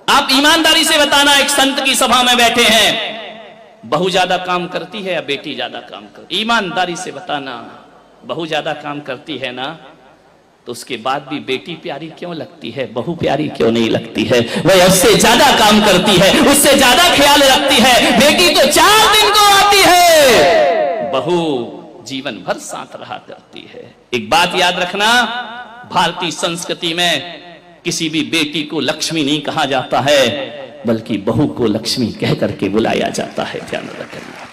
आप ईमानदारी से बताना, एक संत की सभा में बैठे हैं, बहू ज्यादा काम करती है या बेटी ज्यादा काम करती? ईमानदारी से बताना, बहू ज्यादा काम करती है ना, तो उसके बाद भी बेटी प्यारी क्यों लगती है, बहू प्यारी क्यों नहीं लगती है? वह उससे ज्यादा काम करती है, उससे ज्यादा ख्याल रखती है। बेटी तो 4 दिन को आती है, बहू जीवन भर साथ रहा करती है। एक बात याद रखना, भारतीय संस्कृति में किसी भी बेटी को लक्ष्मी नहीं कहा जाता है, बल्कि बहू को लक्ष्मी कह करके बुलाया जाता है। ध्यान रखना,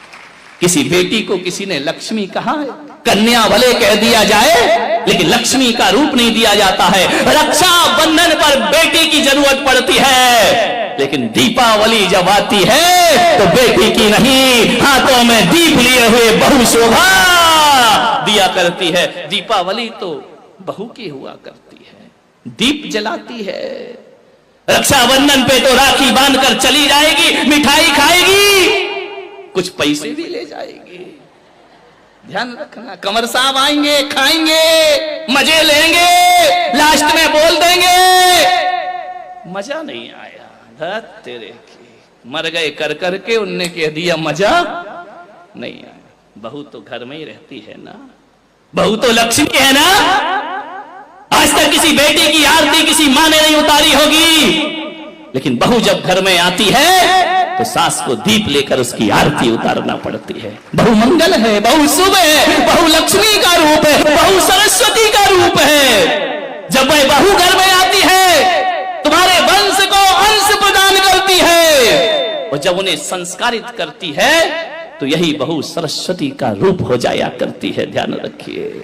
किसी बेटी को किसी ने लक्ष्मी कहा है, कन्या भले कह दिया जाए, लेकिन लक्ष्मी का रूप नहीं दिया जाता है। रक्षा बंधन पर बेटी की जरूरत पड़ती है, लेकिन दीपावली जब आती है तो बेटी की नहीं, हाथों में दीप लिए हुए बहू शोभा दिया करती है। दीपावली तो बहू की हुआ करती है, दीप जलाती है। रक्षाबंधन पे तो राखी बांधकर चली जाएगी, मिठाई खाएगी, कुछ पैसे भी ले जाएगी। ध्यान रखना, कंवर साहब आएंगे, खाएंगे, मजे लेंगे, लास्ट में बोल देंगे मजा नहीं आया, धत तेरे की, मर गए कर करके, उनने कह दिया मजा नहीं आया। बहू तो घर में ही रहती है ना, बहू तो लक्ष्मी है ना। आज तक किसी बेटी की आरती किसी मां ने नहीं उतारी होगी, लेकिन बहू जब घर में आती है तो सास को दीप लेकर उसकी आरती उतारना पड़ती है। बहू मंगल है, बहू शुभ है, बहू लक्ष्मी का रूप है, बहू सरस्वती का रूप है। जब वह बहू घर में आती है, तुम्हारे वंश को अंश प्रदान करती है, और जब उन्हें संस्कारित करती है तो यही बहू सरस्वती का रूप हो जाया करती है। ध्यान रखिए,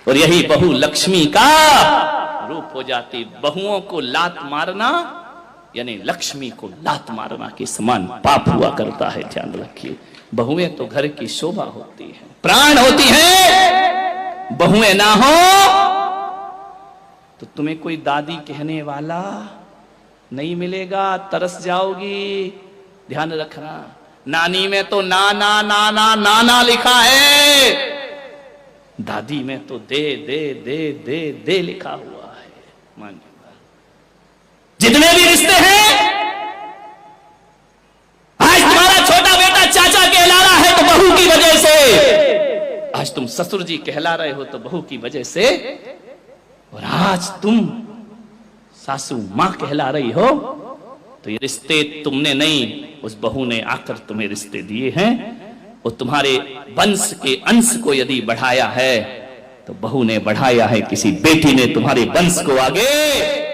और यही बहू लक्ष्मी का रूप हो जाती। बहुओं को लात मारना यानी लक्ष्मी को लात मारना के समान पाप हुआ करता है। ध्यान रखिए, बहुएं तो घर की शोभा होती है, प्राण होती है। बहुएं ना हो तो तुम्हें कोई दादी कहने वाला नहीं मिलेगा, तरस जाओगी। ध्यान रखना, नानी में तो ना ना ना ना ना ना लिखा है, दादी में तो दे दे दे दे दे लिखा हुआ है। मान जितने भी रिश्ते हैं, आज तुम्हारा छोटा बेटा चाचा कहला रहा है तो बहू की वजह से, आज तुम ससुर जी कहला रहे हो तो बहू की वजह से, और आज तुम सासू मां कहला रही हो तो ये रिश्ते तुमने नहीं, उस बहू ने आकर तुम्हें रिश्ते दिए हैं। और तुम्हारे वंश के अंश को यदि बढ़ाया है तो बहू ने बढ़ाया है, किसी बेटी ने तुम्हारे वंश को आगे